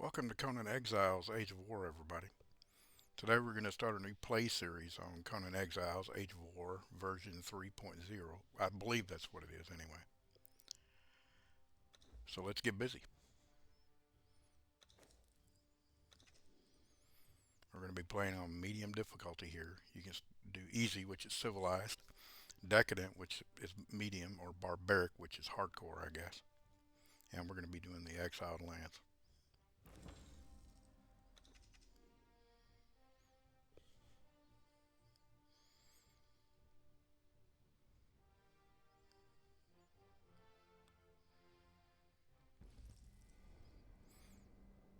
Welcome to Conan Exiles Age of War, everybody. Today we're going to start a new play series on Conan Exiles Age of War version 3.0. I believe that's what it is anyway. So let's get busy. We're going to be playing on medium difficulty here. You can do easy, which is civilized, decadent, which is medium, or barbaric, which is hardcore, I guess. And we're going to be doing the exiled lands.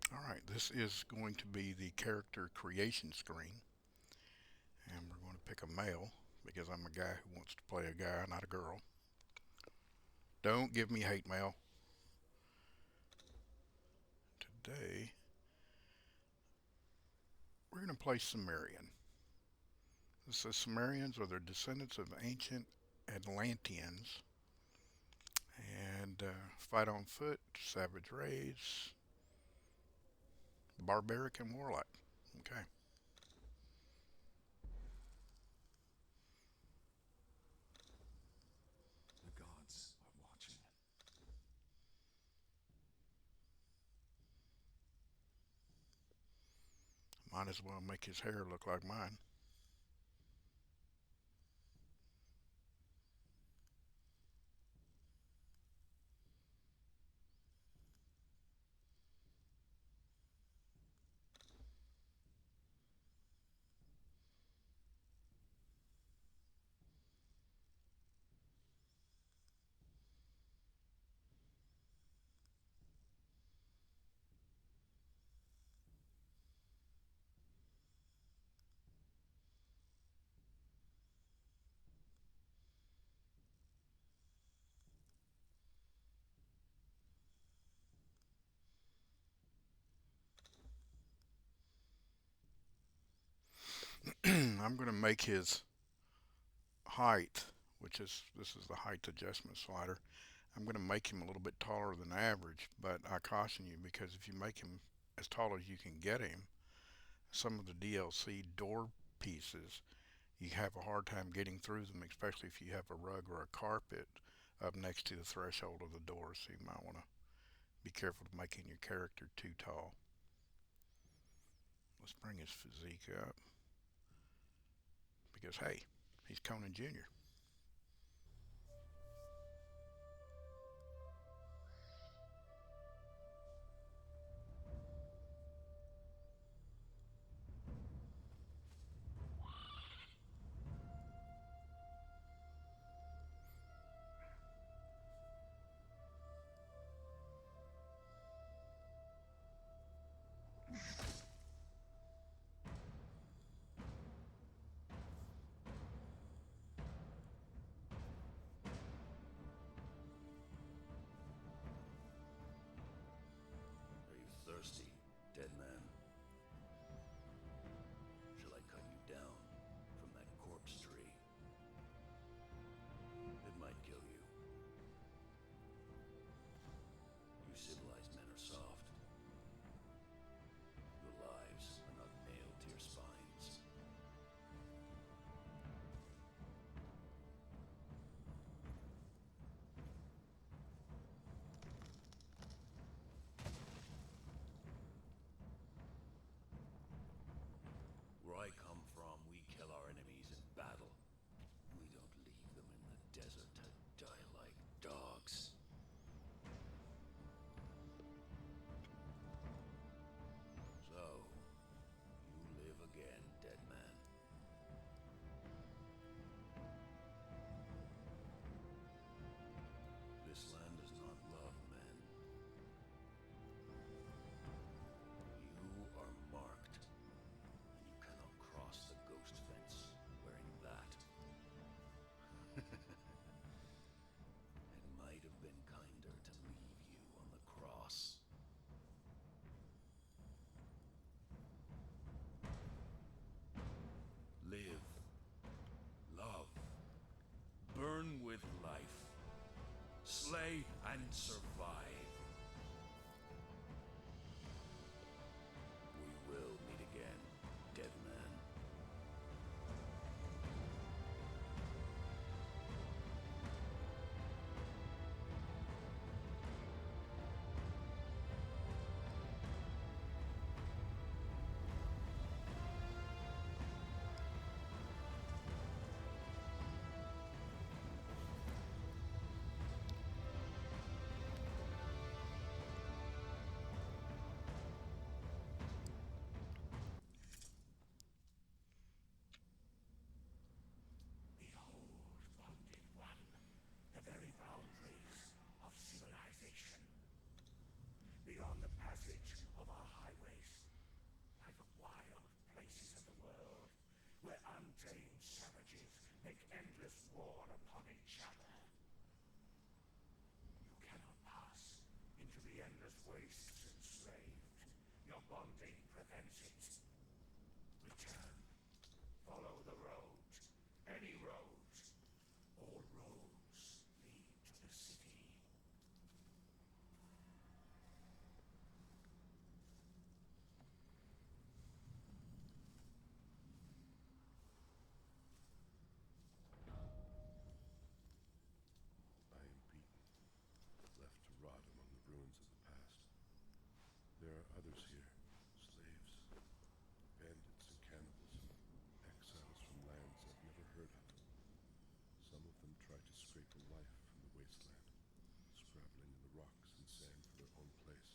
Alright, this is going to be the character creation screen. And we're going to pick a male because I'm a guy who wants to play a guy, not a girl. Don't give me hate mail. Today, we're going to play Sumerian. This says Sumerians are the descendants of ancient Atlanteans and fight on foot, savage raids, barbaric, and warlike. Okay. The gods are watching. Might as well make his hair look like mine. I'm going to make his height, which is this is the height adjustment slider. I'm going to make him a little bit taller than average, but I caution you because if you make him as tall as you can get him, some of the DLC door pieces, you have a hard time getting through them, especially if you have a rug or a carpet up next to the threshold of the door. So you might want to be careful of making your character too tall. Let's bring his physique up because, hey, he's Conan Jr. Are you thirsty, dead man? Shall I cut you down from that corpse tree? It might kill you. You civilized men are soft. Your lives are not nailed to your spines. Where I come from, we kill our enemies in battle. We don't leave them in the desert to die like dogs. So, you live again, dead man. This land does not love men. You are marked, and you cannot cross the ghost fence wearing that. It might have been kinder to leave you on the cross. Live, love, burn with life, slay and survive. passage of our highways, by the wild places of the world, where untamed savages make endless war upon each other. You cannot pass into the endless wastes enslaved. Your bonding prevents it. Return. Follow the road. Any road. All roads lead to the city. I am beaten, left to rot among the ruins of the past. There are others here, slaves, bandits and cannibals, exiles from lands I've never heard of. Some of them try to scrape a life from the wasteland, scrabbling in the rocks and sand for their own place.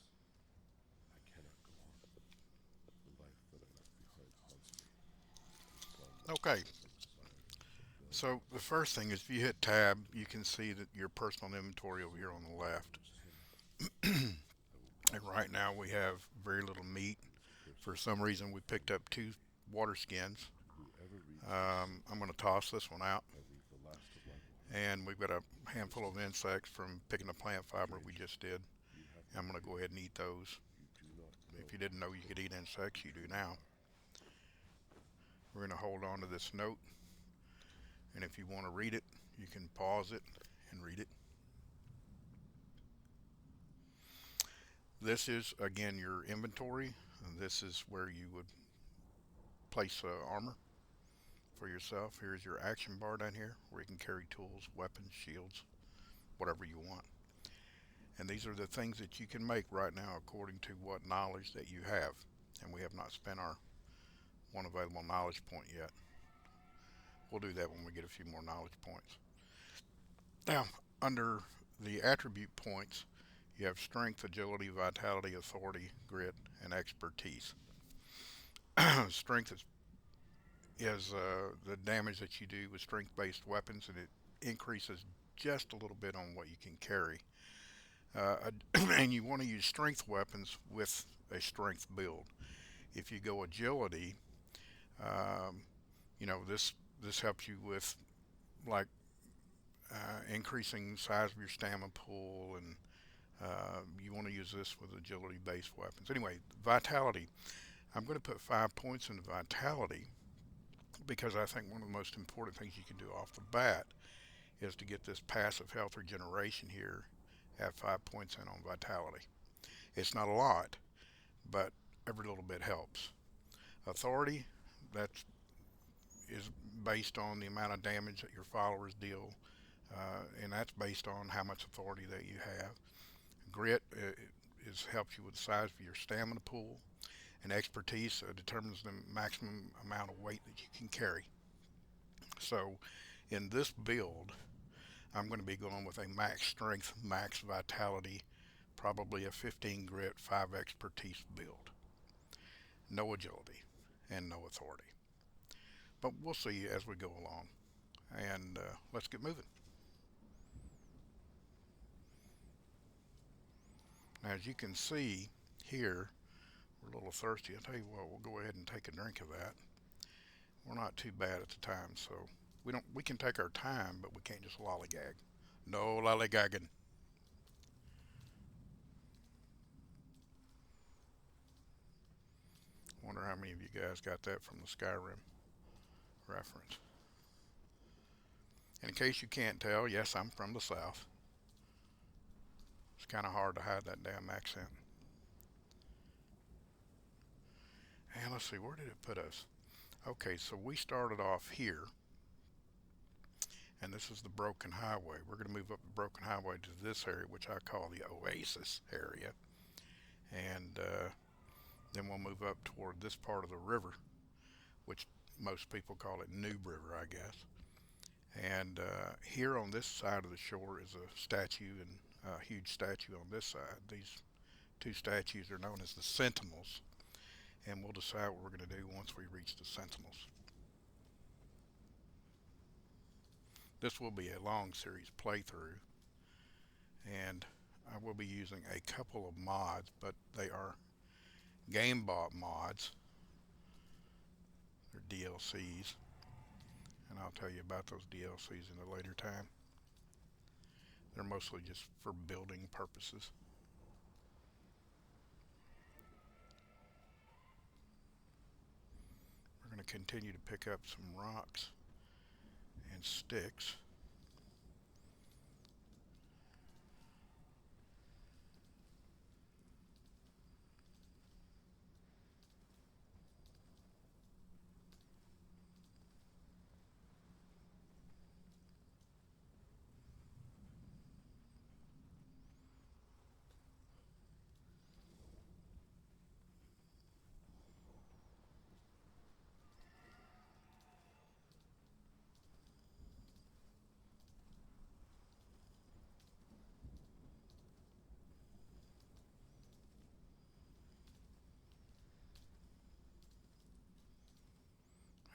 I cannot go on. The life that I left behind haunts me, and some Okay, some desire to fulfill. so the first thing is if you hit tab, you can see that your personal inventory over here on the left. Father's hand. I will And pass right through now we have very little meat. these For accursed some reason, we lands picked up two water skins. Whoever reads this, I'm going to toss this one out. I leave the last of my water. And we've got a handful of insects from picking the plant fiber we Stranger, just did. you have I'm no going to go fear. ahead and eat those. You do not know If you didn't know you could eat insects, you do who you now. are. We're going to hold on to this note. And if you want to read it, you can pause it and read it. This is, again, your inventory. This is where you would place armor for yourself. Here's your action bar down here where you can carry tools, weapons, shields, whatever you want. And these are the things that you can make right now according to what knowledge that you have. And we have not spent our one available knowledge point yet. We'll do that when we get a few more knowledge points. Now, under the attribute points, you have strength, agility, vitality, authority, grit, and expertise. Strength is the damage that you do with strength-based weapons, and it increases just a little bit on what you can carry. And you want to use strength weapons with a strength build. If you go agility, um, this helps you with like increasing size of your stamina pool, and you want to use this with agility-based weapons. Anyway, vitality. I'm going to put 5 points into vitality because I think one of the most important things you can do off the bat is to get this passive health regeneration here. Have 5 points in on vitality. It's not a lot, but every little bit helps. Authority, that is based on the amount of damage that your followers deal, and that's based on how much authority that you have. Grit is helps you with the size of your stamina pool, and expertise determines the maximum amount of weight that you can carry. So, in this build, I'm going to be going with a max strength, max vitality, probably a 15 grit, 5 expertise build. No agility and no authority. But we'll see as we go along. And let's get moving. Now, as you can see here, we're a little thirsty. I'll tell you what, we'll go ahead and take a drink of that. We're not too bad at the time, so we can take our time, but we can't just lollygag. No lollygagging. Wonder how many of you guys got that from the Skyrim reference. And in case you can't tell, yes, I'm from the South. It's kind of hard to hide that damn accent. And let's see, where did it put us? Okay, so we started off here, and this is the Broken Highway. We're going to move up the Broken Highway to this area, which I call the Oasis area. And then we'll move up toward this part of the river, which most people call it Noob River, I guess. And here on this side of the shore is a statue, and a huge statue on this side. These two statues are known as the Sentinels, and we'll decide what we're going to do once we reach the Sentinels. This will be a long series playthrough, and I will be using a couple of mods, but they are game bot mods. They're DLCs, and I'll tell you about those DLCs in a later time. They're mostly just for building purposes. We're going to continue to pick up some rocks and sticks.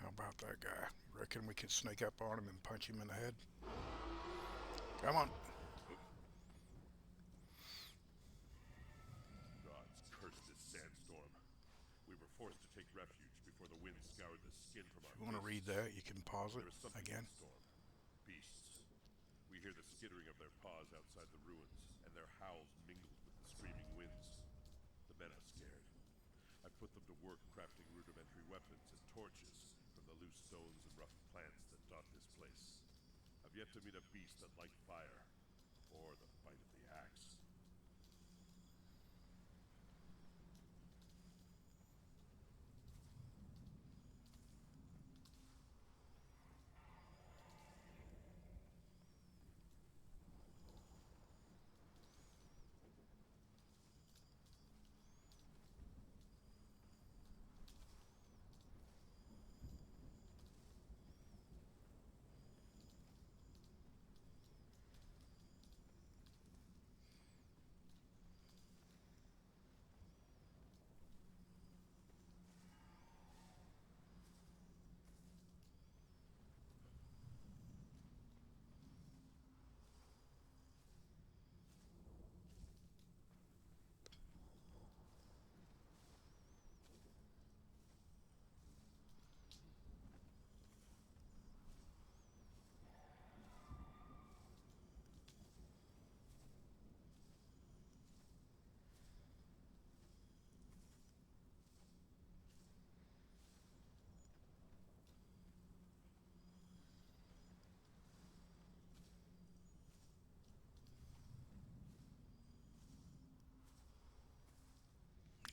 How about that guy? Reckon we could sneak up on him and punch him in the head? Come on. Gods curse this sandstorm. We were forced to take refuge before the wind scoured the skin from our If you want to read faces. that, you can pause it There is something in again. the storm. Beasts. We hear the skittering of their paws outside the ruins, and their howls mingled with the screaming winds. The men are scared. I put them to work crafting rudimentary weapons and torches from the loose stones and rough plants that dot this place. I've yet to meet a beast that liked fire, or the bite of the axe.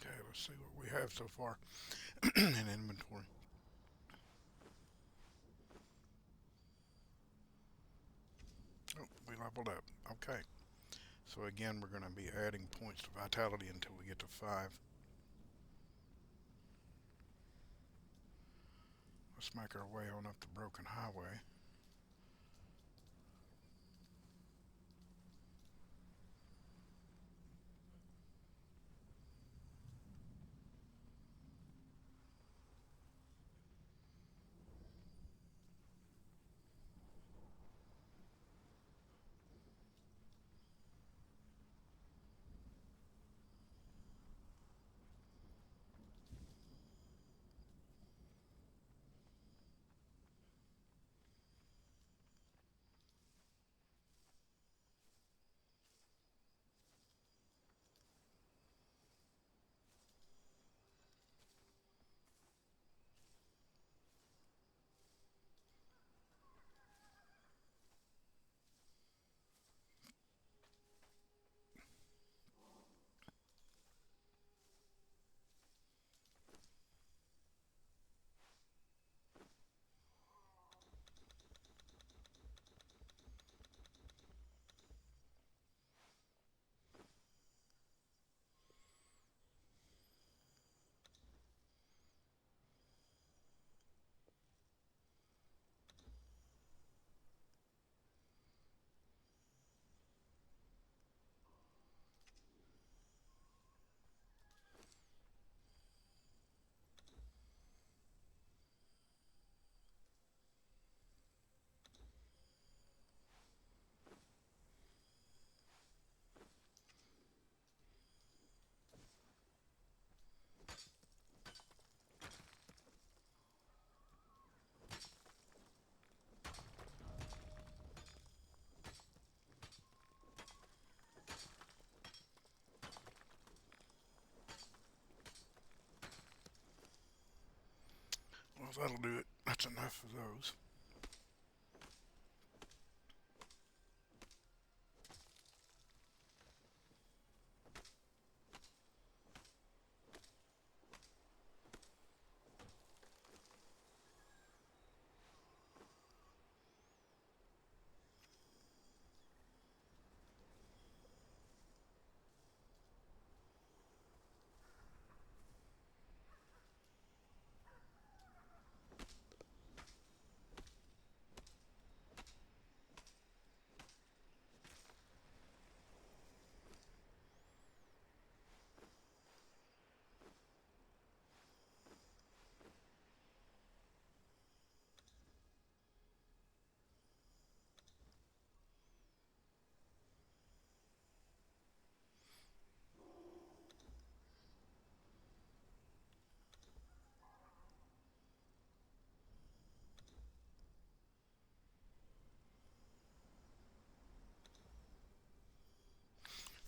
Okay, let's see what we have so far in inventory. Oh, we leveled up. Okay. So again, we're going to be adding points to vitality until we get to 5. Let's make our way on up the broken highway. that'll do it. That's enough of those.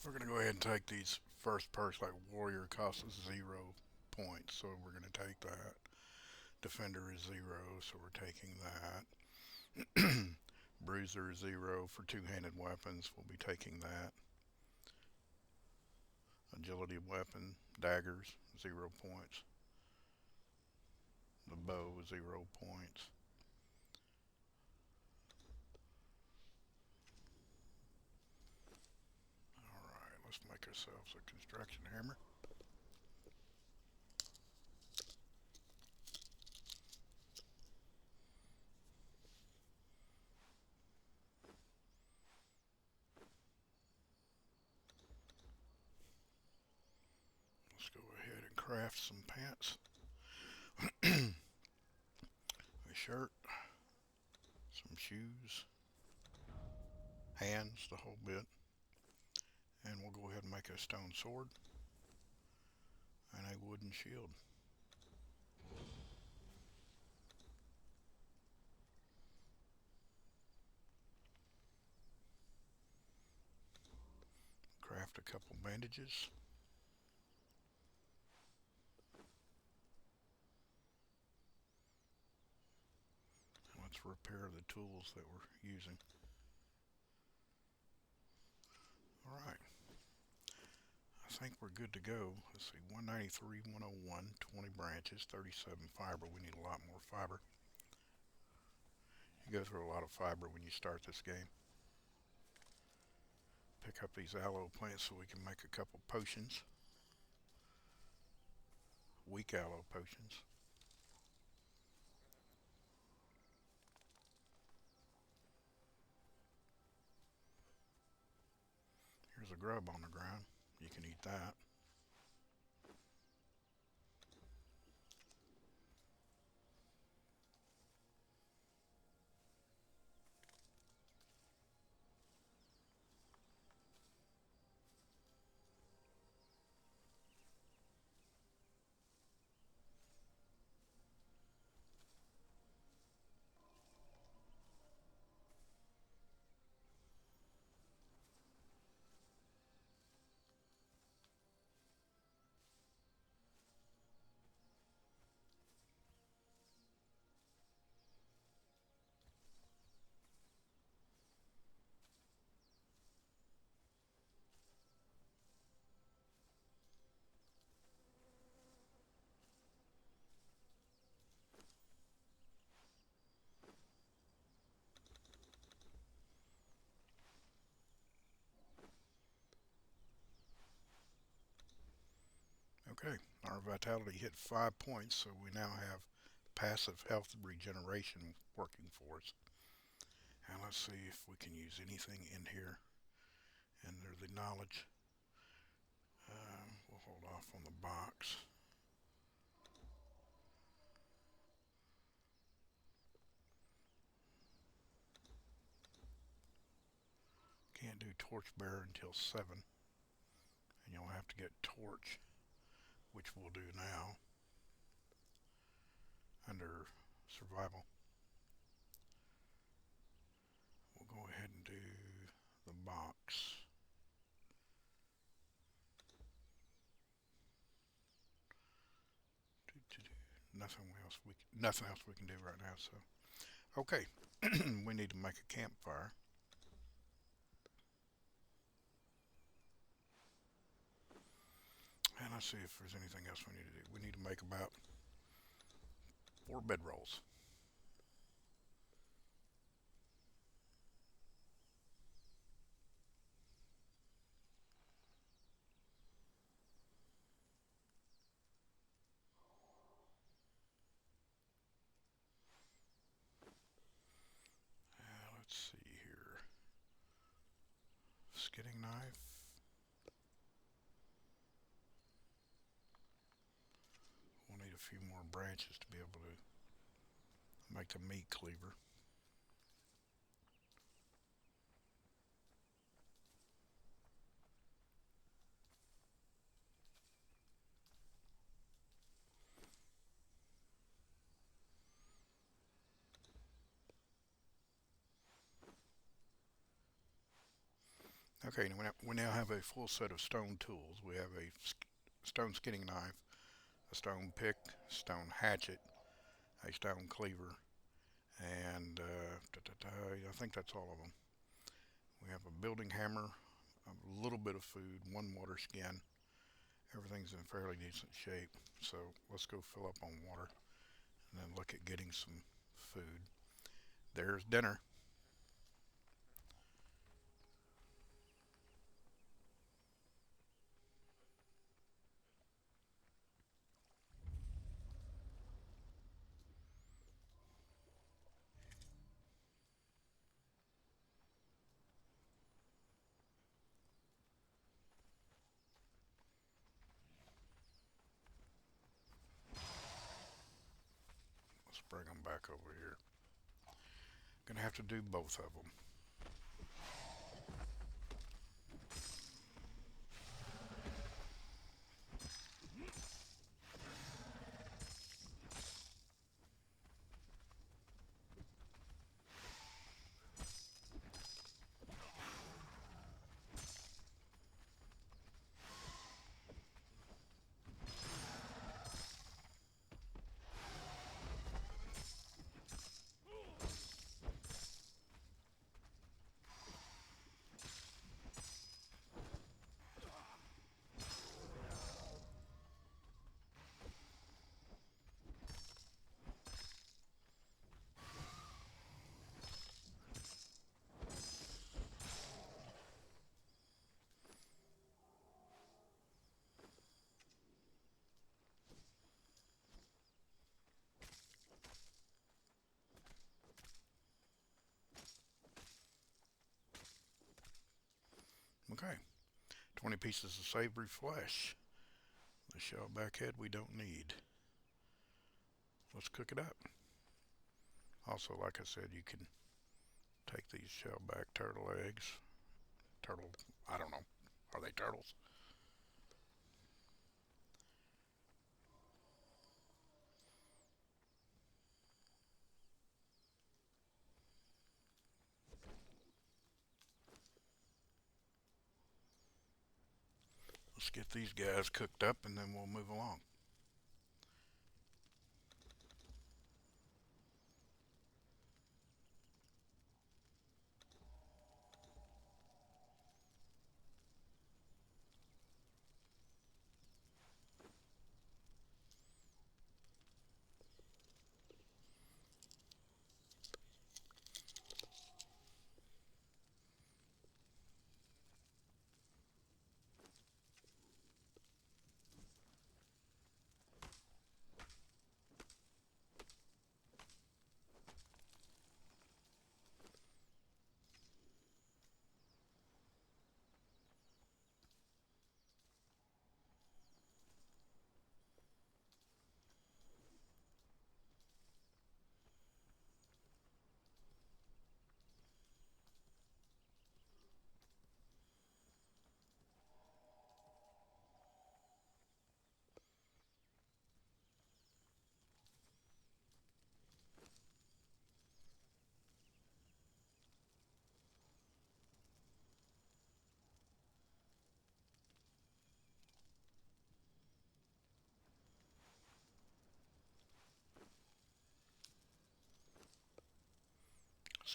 We're going to go ahead and take these first perks like Warrior costs us 0 points, so we're going to take that. Defender is 0, so we're taking that. Bruiser is 0 for two-handed weapons, we'll be taking that. Agility weapon, daggers, 0 points. The bow, 0 points. Alright, let's make ourselves a construction hammer. Let's go ahead and craft some pants. A shirt, some shoes, hands, the whole bit. And we'll go ahead and make a stone sword and a wooden shield. Craft a couple bandages. And let's repair the tools that we're using. Alright, I think we're good to go. Let's see, 193, 101, 20 branches, 37 fiber. We need a lot more fiber. You go through a lot of fiber when you start this game. Pick up these aloe plants so we can make a couple potions. Weak aloe potions. Here's a grub on the ground. You can eat that. Okay, our vitality hit 5 points, so we now have passive health regeneration working for us. And let's see if we can use anything in here. Enter the knowledge. We'll hold off on the box. Can't do torchbearer until 7. And you'll have to get torch, which we'll do now under survival. We'll go ahead and do the box. nothing else we can do right now. So okay, we need to make a campfire. And let's see if there's anything else we need to do. We need to make about 4 bedrolls. Let's see here. Skinning knife. We'll need a few more branches to be able to make the meat cleaver. Okay, we now have a full set of stone tools. We have a stone skinning knife, a stone pick, stone hatchet, a stone cleaver, and I think that's all of them. We have a building hammer, a little bit of food, one water skin. Everything's in fairly decent shape. So let's go fill up on water and then look at getting some food. There's dinner. Let's bring them back over here. Gonna have to do both of them. Okay, 20 pieces of savory flesh. The shellback head we don't need. Let's cook it up. Also, like I said, you can take these shellback turtle eggs. Turtle, I don't know. Are they turtles? Let's get these guys cooked up and then we'll move along.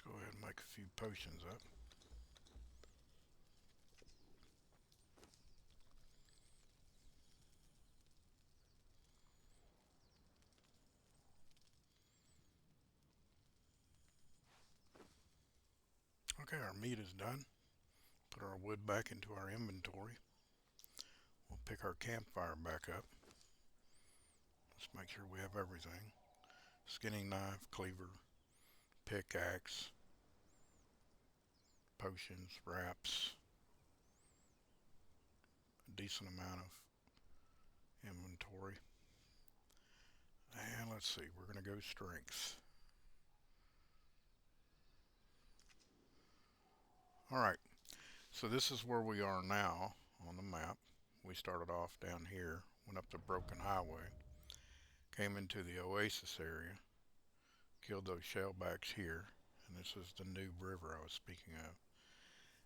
Let's go ahead and make a few potions up. Okay, our meat is done. Put our wood back into our inventory. We'll pick our campfire back up. Let's make sure we have everything. Skinning knife, cleaver, pickaxe, potions, wraps, a decent amount of inventory. And let's see, we're going to go strength. Alright, so this is where we are now on the map. We started off down here, went up the broken highway, came into the oasis area, killed those shellbacks here, and this is the new river I was speaking of.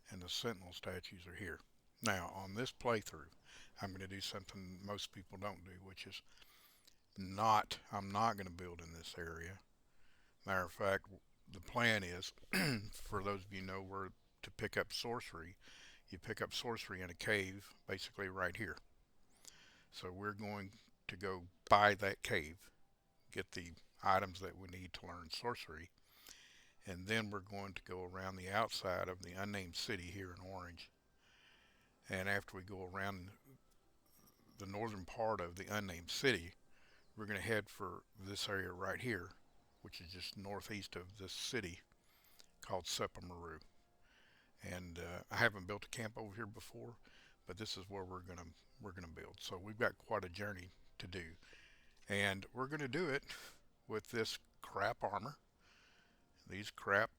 And the sentinel statues are here. Now, on this playthrough, I'm going to do something most people don't do, which is I'm not going to build in this area. Matter of fact, the plan is, for those of you who know where to pick up sorcery, you pick up sorcery in a cave, basically right here. So we're going to go by that cave, get the items that we need to learn sorcery, and then we're going to go around the outside of the unnamed city here in Orange. And after we go around the northern part of the unnamed city, we're going to head for this area right here, which is just northeast of this city called Sepamaru. And I haven't built a camp over here before, but this is where we're gonna build. So we've got quite a journey to do, and we're gonna do it with this crap armor, these crap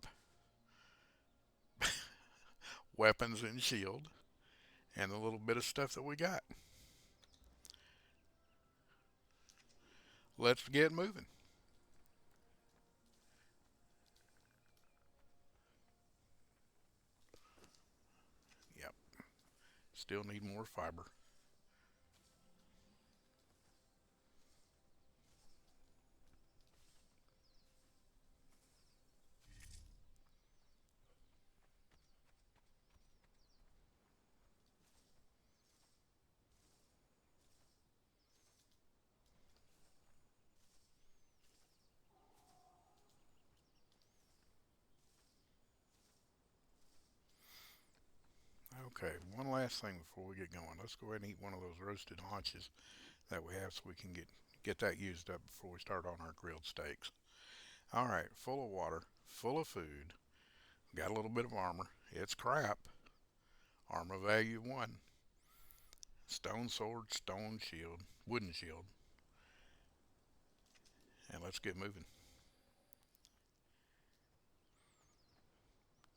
weapons and shield, and the little bit of stuff that we got. Let's get moving. Yep, still need more fiber. Okay, one last thing before we get going. Let's go ahead and eat one of those roasted haunches that we have so we can get that used up before we start on our grilled steaks. All right, full of water, full of food. Got a little bit of armor. It's crap. Armor value 1. Stone sword, stone shield, wooden shield. And let's get moving.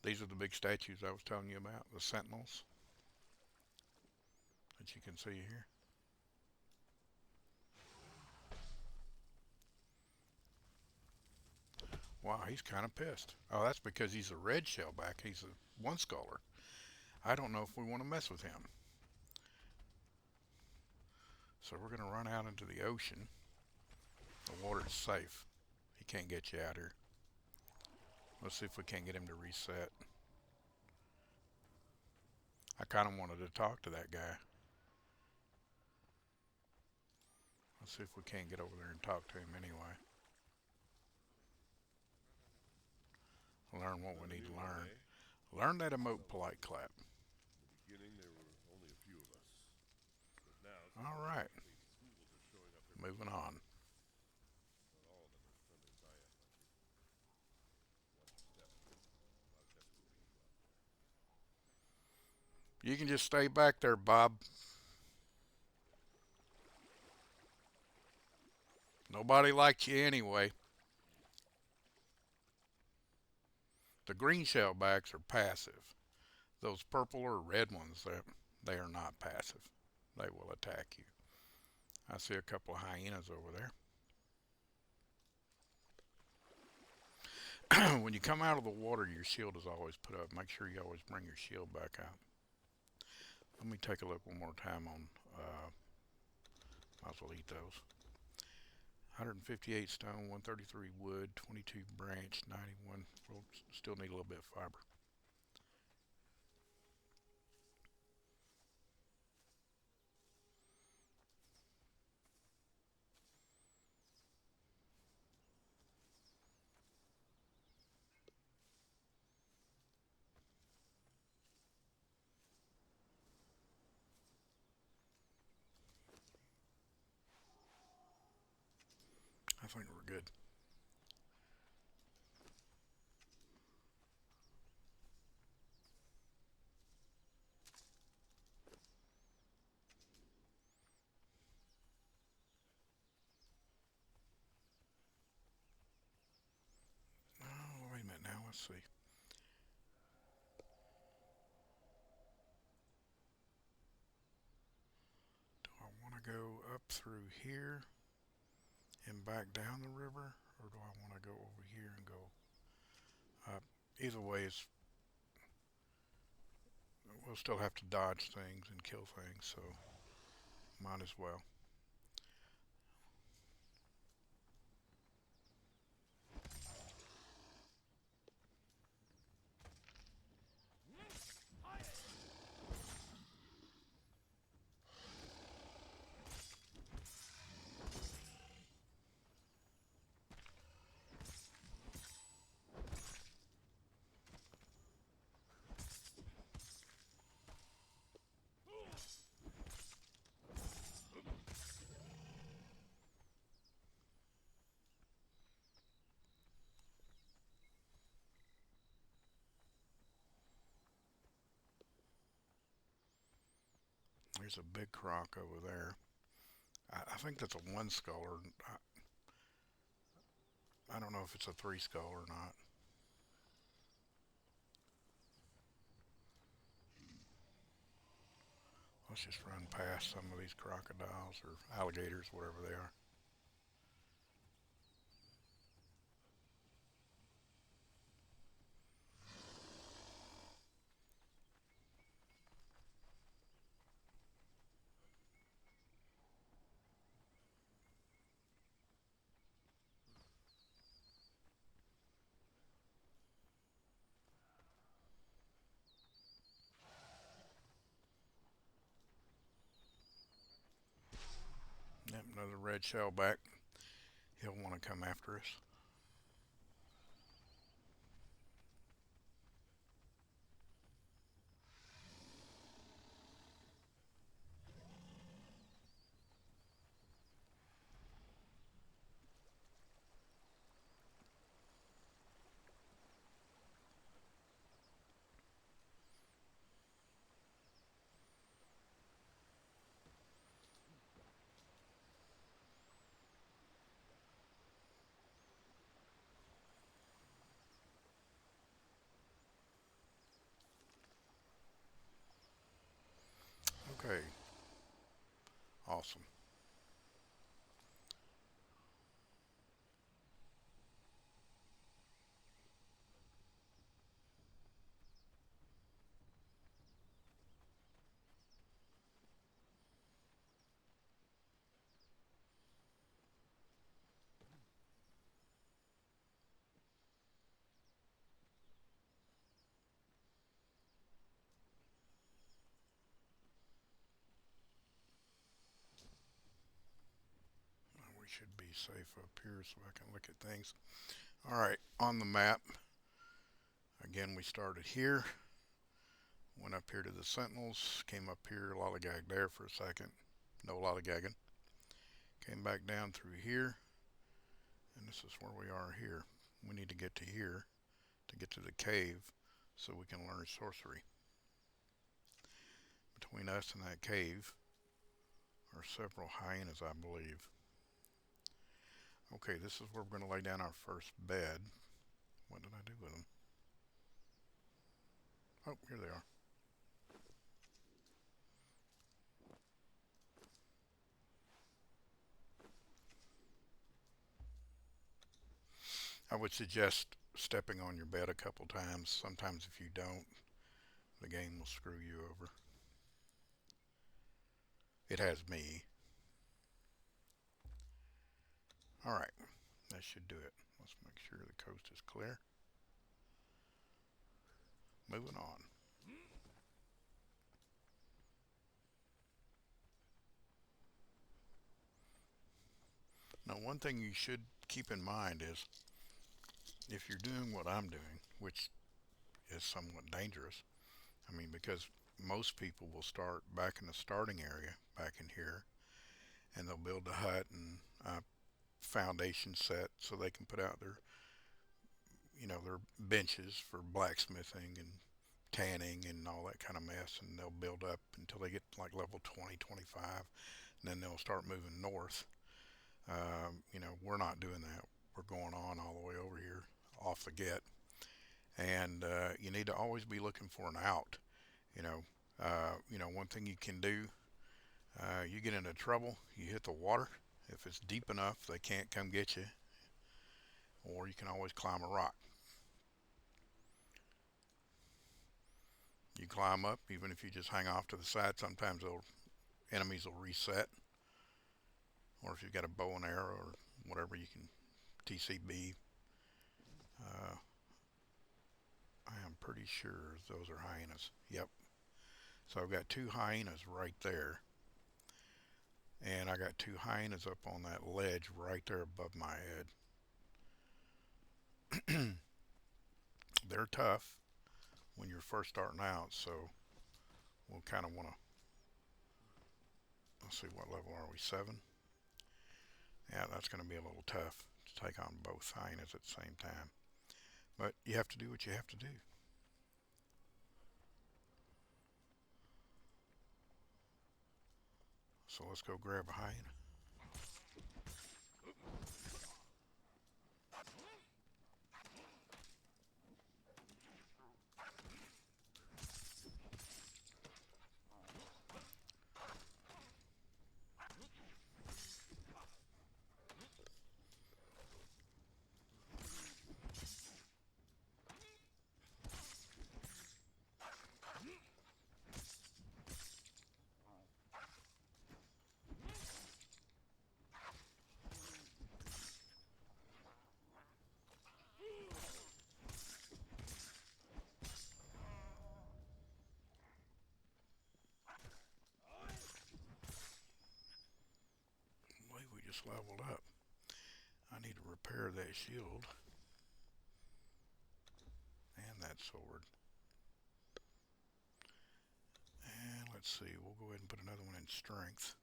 These are the big statues I was telling you about, the sentinels that you can see here. Wow, he's kind of pissed. Oh, that's because he's a red shellback. He's a one sculler. I don't know if we want to mess with him. So we're going to run out into the ocean. The water's safe. He can't get you out here. Let's see if we can't get him to reset. I kind of wanted to talk to that guy. Let's see if we can't get over there and talk to him anyway. Learn what we need to learn. Learn that emote polite clap. In the beginning, there were only a few of us. But now, All right. schools are showing up every Moving on. Not all of them are as friendly as I am, mind you. Watch your step. A lot of desperately you out there. You can just stay back there, Bob. Nobody likes you anyway. The green shellbacks are passive. Those purple or red ones, they are not passive. They will attack you. I see a couple of hyenas over there. When you come out of the water, your shield is always put up. Make sure you always bring your shield back out. Let me take a look one more time on, might as well eat those. 158 stone, 133 wood, 22 branch, 91. We'll still need a little bit of fiber. I think we're good. Oh, wait a minute now. Let's see. Do I want to go up through here and back down the river, or do I want to go over here and go up? Either way, we'll still have to dodge things and kill things, so might as well. There's a big croc over there. I think that's a one skull, or I don't know if it's a three skull or not. Let's just run past some of these crocodiles or alligators, whatever they are. Yep, another red shellback. He'll want to come after us. Okay, awesome. We should be safe up here so I can look at things. All right, on the map, again, we started here, went up here to the sentinels, came up here, lollygagged there for a second. No lollygagging. Came back down through here, and this is where we are here. We need to get to here to get to the cave so we can learn sorcery. Between us and that cave are several hyenas, I believe. Okay, this is where we're going to lay down our first bed. What did I do with them? Oh, here they are. I would suggest stepping on your bed a couple times. Sometimes if you don't, the game will screw you over. It has me. All right, that should do it. Let's make sure the coast is clear. Moving on. Now, one thing you should keep in mind is if you're doing what I'm doing, which is somewhat dangerous, I mean, because most people will start back in the starting area, back in here, and they'll build a hut and a foundation set so they can put out their benches for blacksmithing and tanning and all that kind of mess, and they'll build up until they get like level 20, 25, and then they'll start moving north. We're not doing that. We're going on all the way over here off the get, and you need to always be looking for an out. You know, one thing you can do, you get into trouble, you hit the water. If it's deep enough, they can't come get you, or you can always climb a rock. You climb up, even if you just hang off to the side. Sometimes enemies will reset, or if you've got a bow and arrow or whatever, you can TCB. Uh, I am pretty sure those are hyenas. Yep. So I've got two hyenas right there, and I got two hyenas up on that ledge right there above my head. They're tough when you're first starting out, so we'll kind of want to. Let's see, what level are we? 7. Yeah, that's going to be a little tough to take on both hyenas at the same time. But you have to do what you have to do. So let's go grab a hyena. I believe we just leveled up. I need to repair that shield and that sword. And let's see, we'll go ahead and put another one in strength.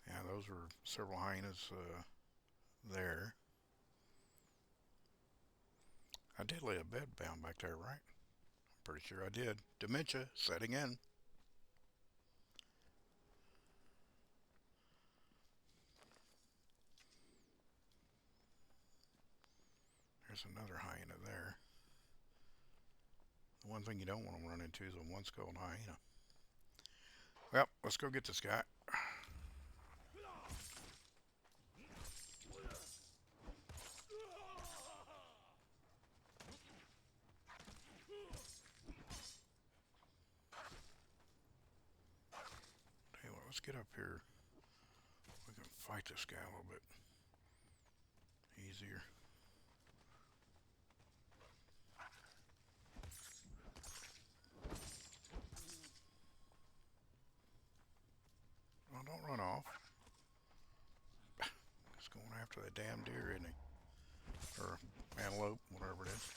Yeah, those were several hyenas there. I did lay a bed down back there, right? I'm pretty sure I did. Dementia setting in. There's another hyena there. The one thing you don't want to run into is a one-skulled hyena. Well, let's go get this guy. Anyway, let's get up here. We can fight this guy a little bit easier. Oh, don't run off. He's going after that damn deer, isn't he? Or antelope, whatever it is.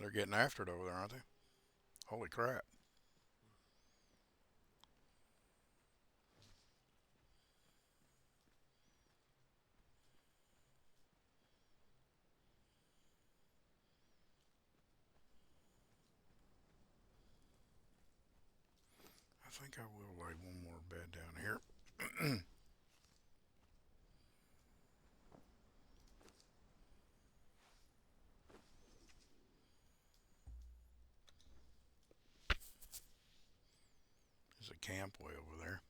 They're getting after it over there, aren't they? Holy crap. I think I will lay one more bed down here. There's a camp way over there.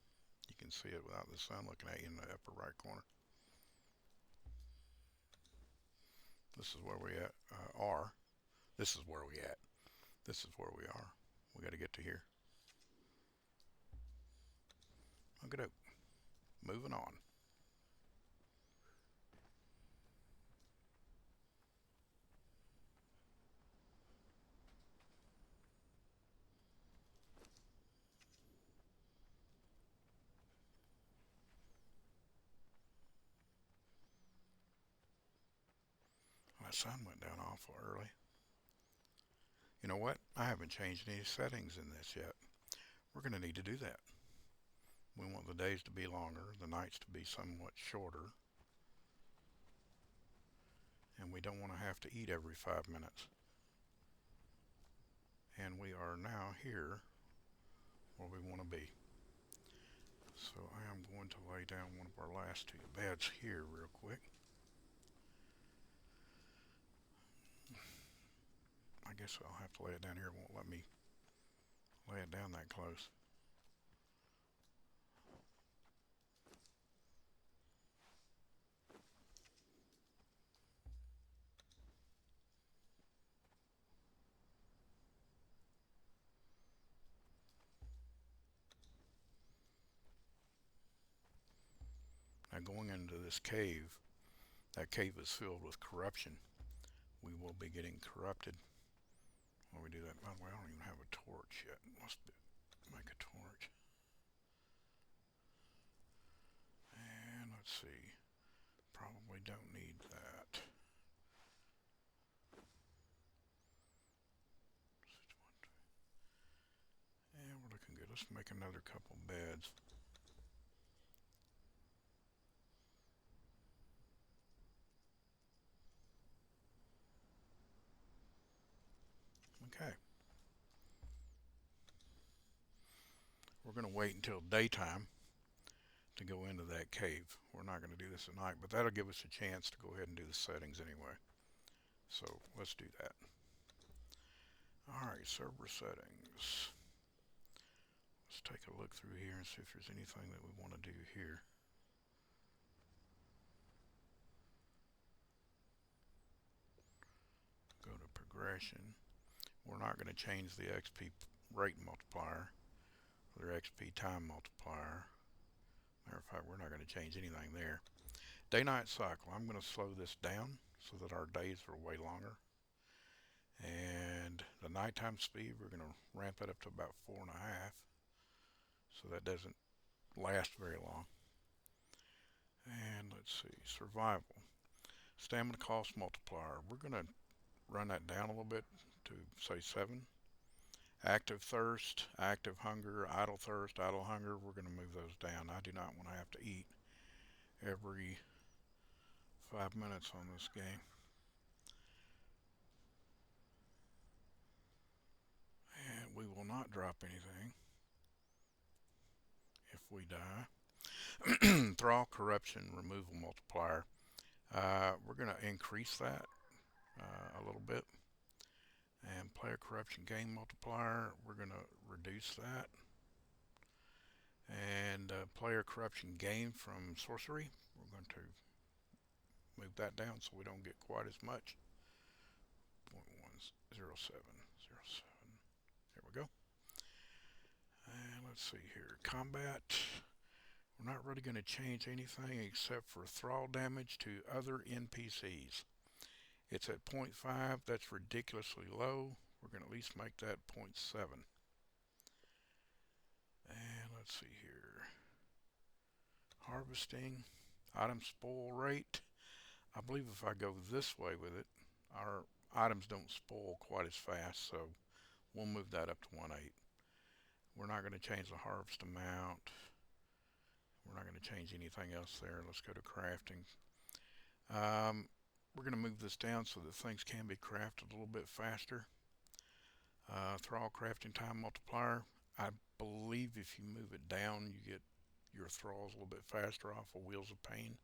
You can see it without the sun looking at you in the upper right corner. This is where we are. This is where we at. This is where we are. We got to get to here. Look at it. Moving on. My sun went down awful early. You know what? I haven't changed any settings in this yet. We're going to need to do that. We want the days to be longer, the nights to be somewhat shorter, and we don't want to have to eat every 5 minutes. And we are now here where we want to be. So I am going to lay down one of our last two beds here real quick. I guess I'll have to lay it down here. It won't let me lay it down that close. Now going into this cave, that cave is filled with corruption. We will be getting corrupted when we do that. By the way, I don't even have a torch yet. Let's make a torch. And let's see. Probably don't need that. And we're looking good. Let's make another couple beds. Okay. We're going to wait until daytime to go into that cave. We're not going to do this at night, but that'll give us a chance to go ahead and do the settings anyway. So let's do that. Alright, server settings. Let's take a look through here and see if there's anything that we want to do here. Go to progression. We're not going to change the XP rate multiplier or the XP time multiplier. Matter of fact, we're not going to change anything there. Day-night cycle. I'm going to slow this down so that our days are way longer. And the nighttime speed, we're going to ramp that up to about 4.5. So that doesn't last very long. And let's see, survival. Stamina cost multiplier. We're going to run that down a little bit to say 7. Active thirst, active hunger, idle thirst, idle hunger, we're going to move those down. I do not want to have to eat every 5 minutes on this game. And we will not drop anything if we die. Thrall corruption removal multiplier. We're going to increase that a little bit. And player corruption gain multiplier, we're going to reduce that. And player corruption gain from sorcery, we're going to move that down so we don't get quite as much. 0.10707. There we go. And let's see here. Combat. We're not really going to change anything except for thrall damage to other NPCs. It's at 0.5. That's ridiculously low. We're going to at least make that 0.7. And let's see here. Harvesting. Item spoil rate. I believe if I go this way with it, our items don't spoil quite as fast, so we'll move that up to 1/8. We're not going to change the harvest amount. We're not going to change anything else there. Let's go to crafting. Um, we're going to move this down so that things can be crafted a little bit faster. Thrall crafting time multiplier. I believe if you move it down, you get your thralls a little bit faster off of Wheels of Pain.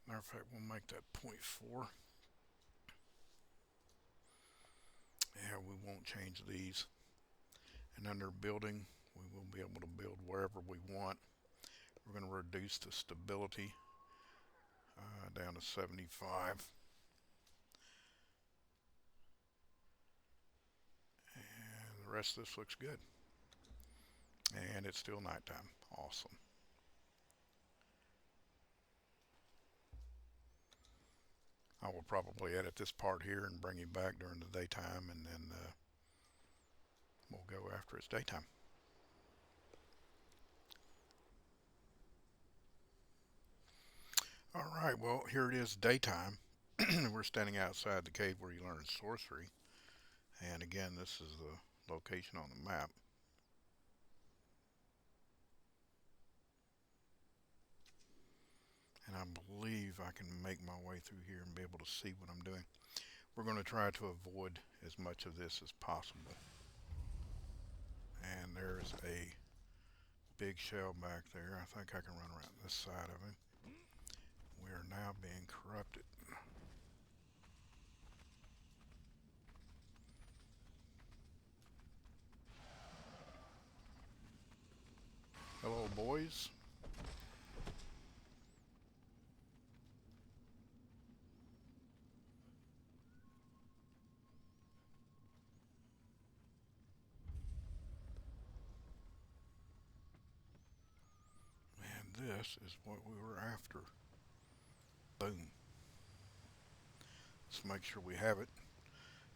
Matter of fact, we'll make that 0.4. Yeah, we won't change these. And under building, we will be able to build wherever we want. We're going to reduce the stability down to 75. And the rest of this looks good. And it's still nighttime. Awesome. I will probably edit this part here and bring you back during the daytime, and then we'll go after it's daytime. All right, well, here it is daytime. We're standing outside the cave where you learn sorcery. And again, this is the location on the map. And I believe I can make my way through here and be able to see what I'm doing. We're going to try to avoid as much of this as possible. And there's a big shell back there. I think I can run around this side of him. We are now being corrupted. Hello, boys. And this is what we were after. Boom. Let's make sure we have it.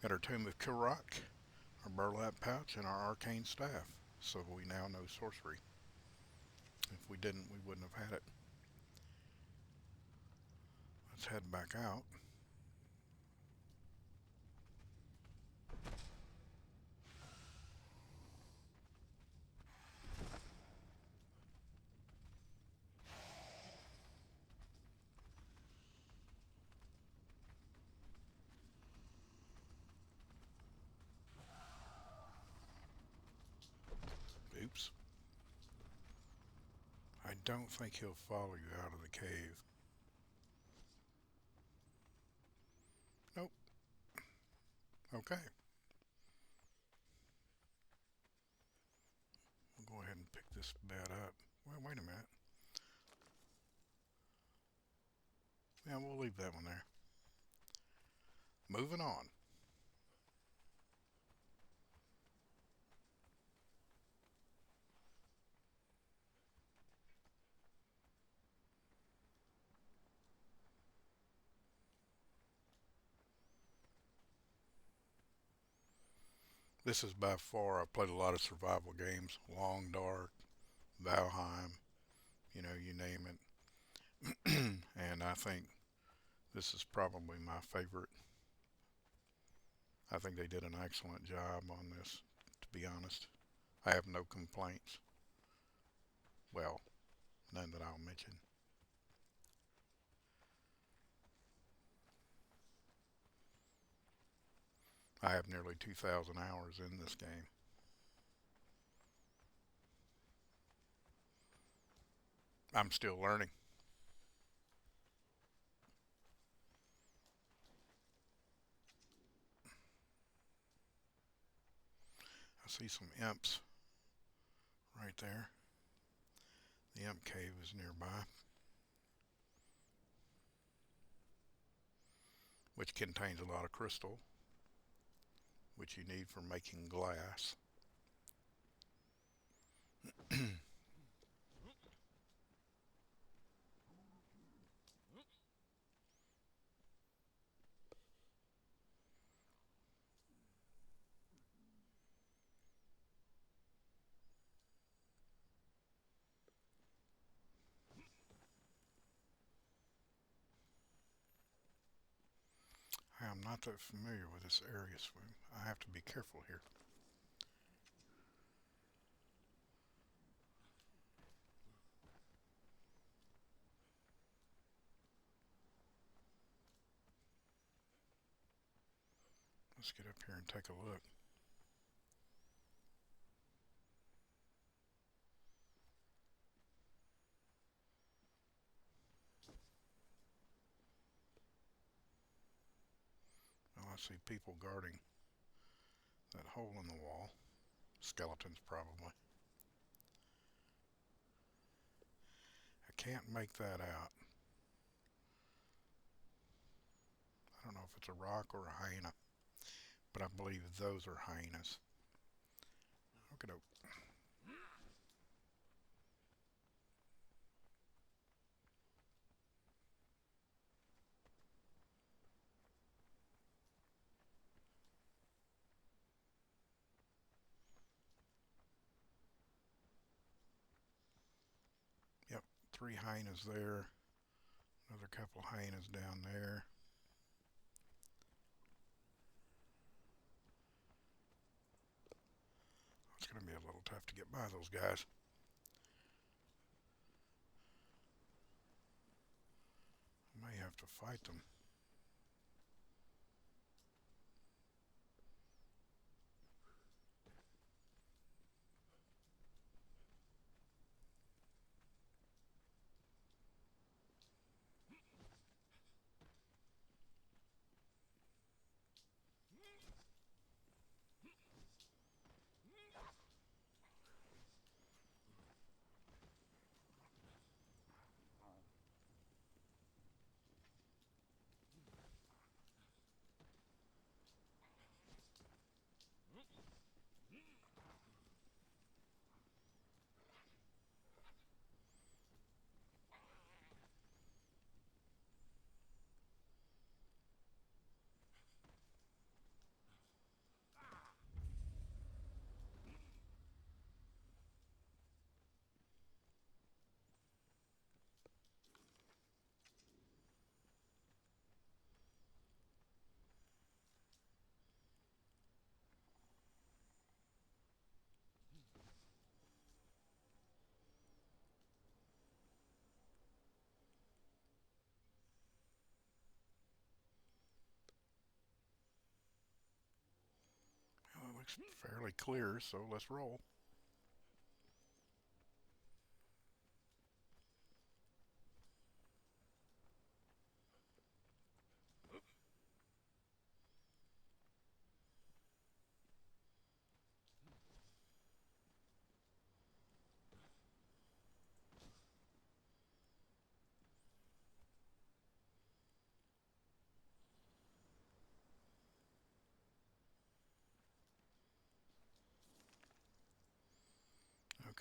Got our Tomb of Kilrock, our burlap pouch, and our arcane staff. So we now know sorcery. If we didn't, we wouldn't have had it. Let's head back out. Oops. I don't think he'll follow you out of the cave. Nope. Okay. We'll go ahead and pick this bed up. Well, wait a minute. Yeah, we'll leave that one there. Moving on. This is by far, I've played a lot of survival games. Long Dark, Valheim, you name it. And I think this is probably my favorite. I think they did an excellent job on this, to be honest. I have no complaints. Well, none that I'll mention. I have nearly 2,000 hours in this game. I'm still learning. I see some imps right there. The imp cave is nearby, which contains a lot of crystal, which you need for making glass. I am not that familiar with this area, so I have to be careful here. Let's get up here and take a look. Well, I see people guarding that hole in the wall. Skeletons, probably. I can't make that out. I don't know if it's a rock or a hyena, but I believe those are hyenas. Okay, yep, three hyenas there. Another couple hyenas down there. It's going to be a little tough to get by those guys. I may have to fight them. Well, it looks fairly clear, so let's roll.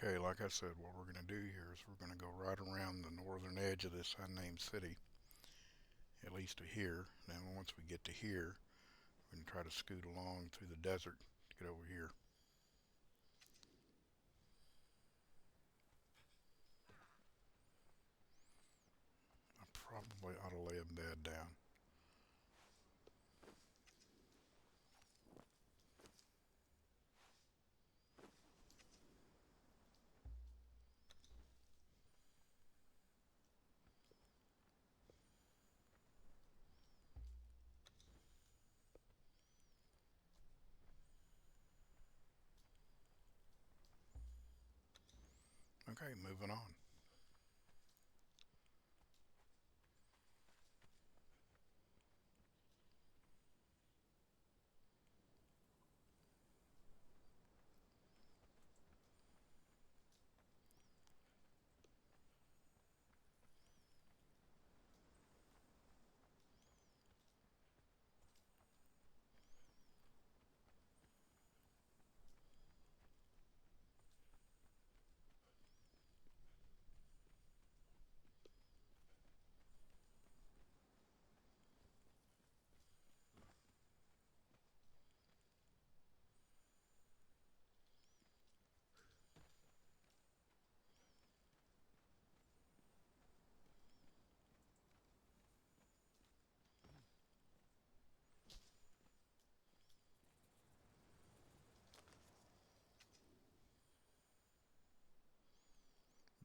Okay, like I said, what we're going to do here is we're going to go right around the northern edge of this unnamed city, at least to here. Then once we get to here, we're going to try to scoot along through the desert to get over here. I probably ought to lay a bed down. Okay, moving on.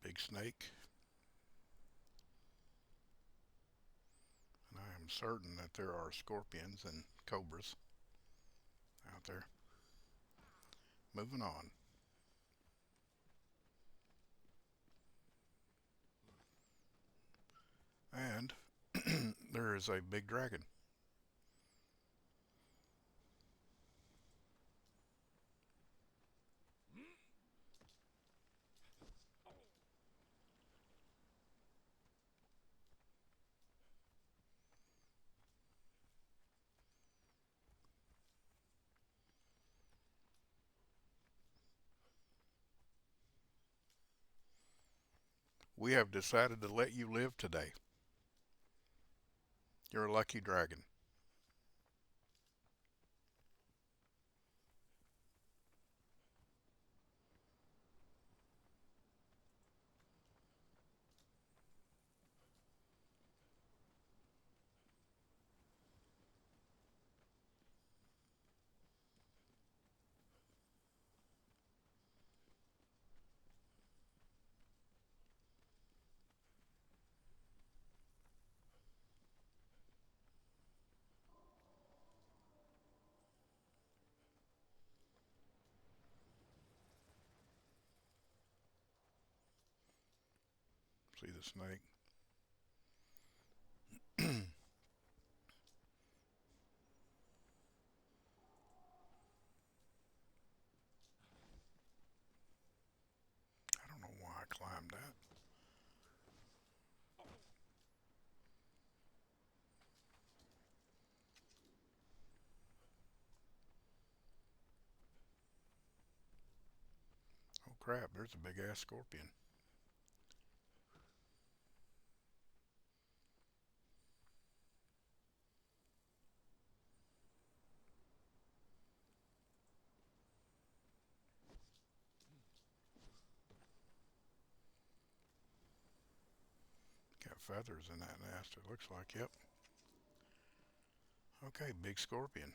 big snake. And I am certain that there are scorpions and cobras out there. Moving on. And there is a big dragon. We have decided to let you live today. You're a lucky dragon. See the snake? I don't know why I climbed that. Oh crap, there's a big ass scorpion. Got feathers in that nest, it looks like. Yep. Okay, big scorpion.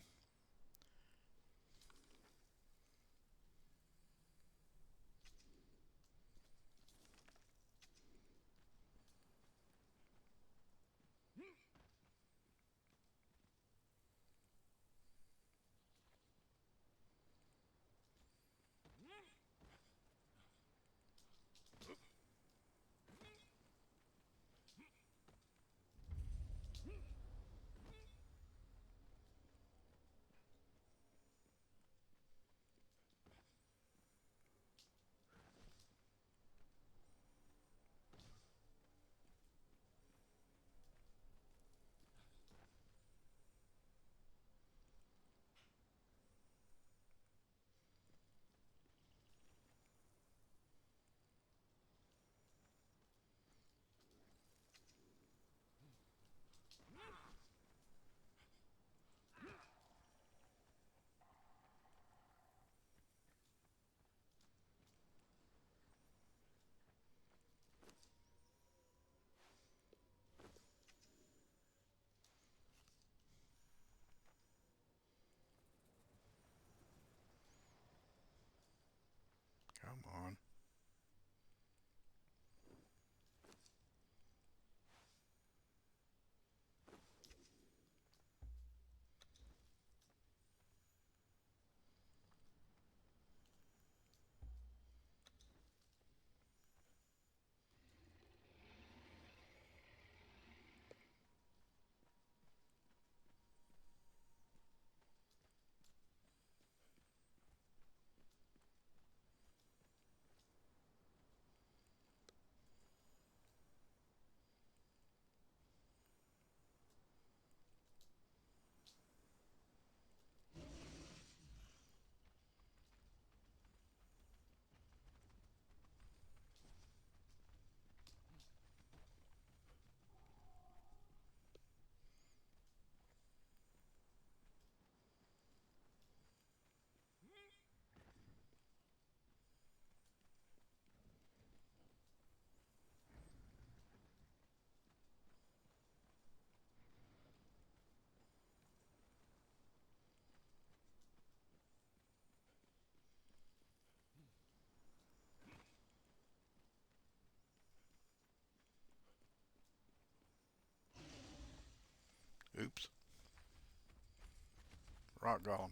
Rock Golem.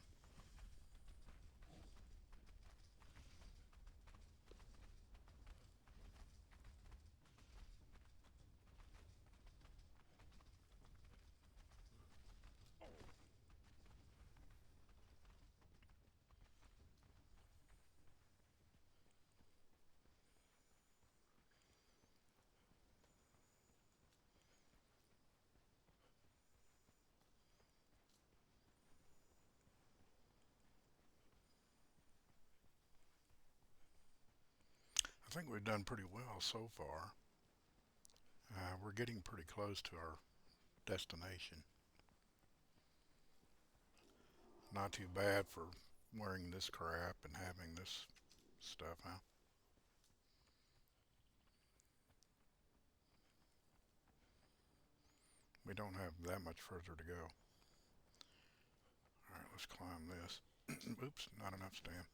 I think we've done pretty well so far. We're getting pretty close to our destination. Not too bad for wearing this crap and having this stuff, huh? We don't have that much further to go. Alright, let's climb this. Oops, not enough stamina.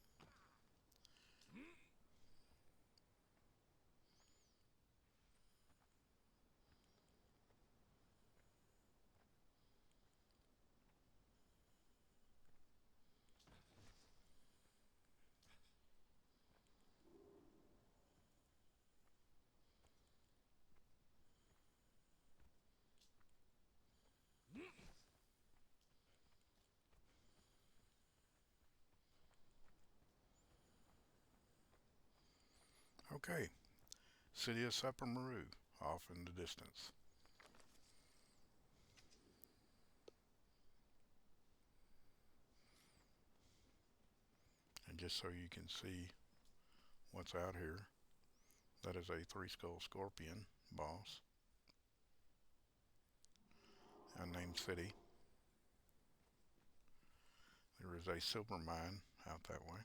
Okay, City of Suppermaru, off in the distance. And just so you can see what's out here, that is a three skull scorpion boss, unnamed city. There is a silver mine out that way.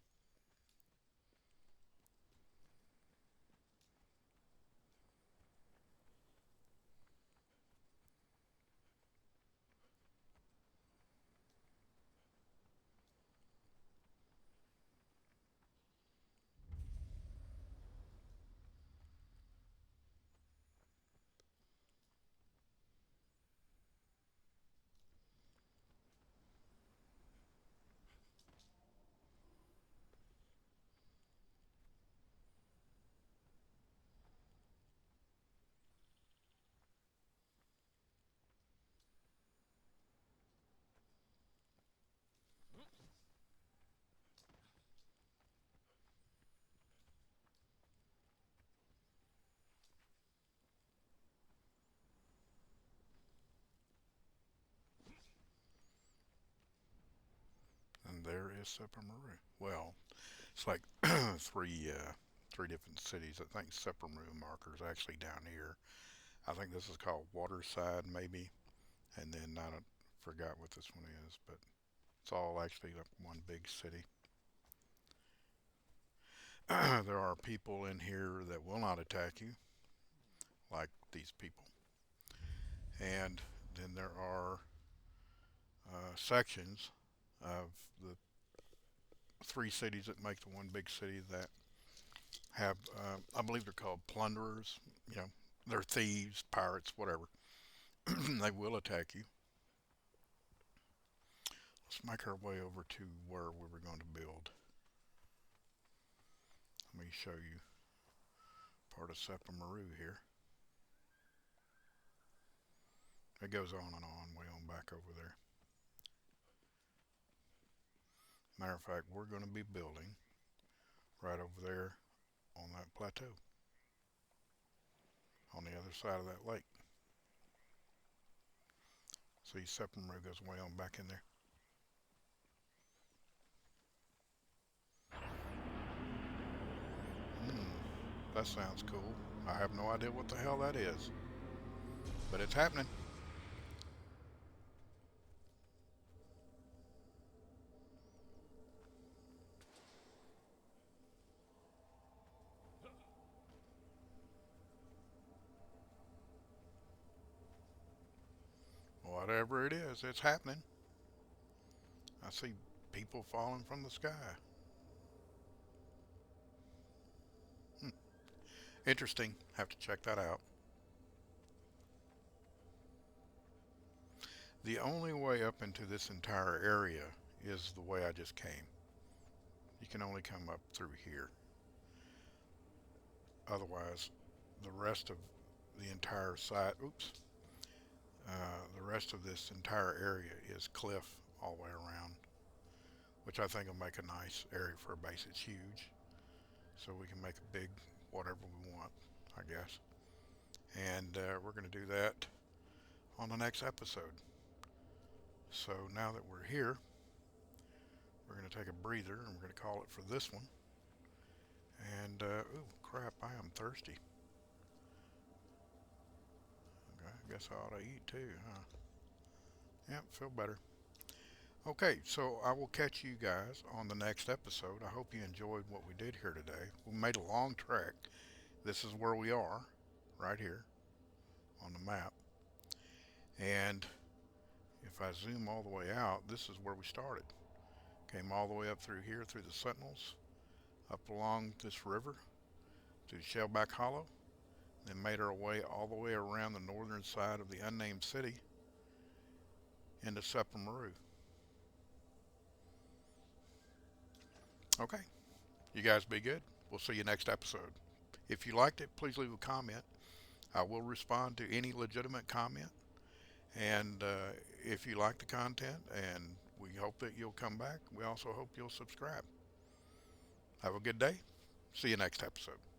And there is Suppermaru. Well, it's like three different cities. I think Suppermaru marker is actually down here. I think this is called Waterside, maybe. And then I don't, forgot what this one is, but it's all actually like one big city. There are people in here that will not attack you, like these people. And then there are sections of the three cities that make the one big city that have, I believe they're called plunderers. You know, they're thieves, pirates, whatever. They will attack you. Let's make our way over to where we were going to build. Let me show you part of Sepamaru here. It goes on and on, way on back over there. Matter of fact, we're going to be building right over there on that plateau, on the other side of that lake. See, Sepamaru goes way on back in there. Hmm, that sounds cool. I have no idea what the hell that is, but it's happening. Whatever it is, it's happening. I see people falling from the sky. Hmm. Interesting. Have to check that out. The only way up into this entire area is the way I just came. You can only come up through here. Otherwise, the rest of the entire site, oops, the rest of this entire area is cliff all the way around, which I think will make a nice area for a base. It's huge, so we can make a big whatever we want, I guess. And we're going to do that on the next episode. So now that we're here, we're going to take a breather and we're going to call it for this one. And, ooh, crap, I am thirsty. Okay, I guess I ought to eat too, huh? Yep, feel better. Okay, so I will catch you guys on the next episode. I hope you enjoyed what we did here today. We made a long trek. This is where we are, right here on the map. And if I zoom all the way out, this is where we started. Came all the way up through here, through the Sentinels, up along this river, to Shellback Hollow, then made our way all the way around the northern side of the unnamed city into Sepulmaru. Okay, you guys be good. We'll see you next episode. If you liked it, please leave a comment. I will respond to any legitimate comment. And if you like the content, and we hope that you'll come back, we also hope you'll subscribe. Have a good day. See you next episode.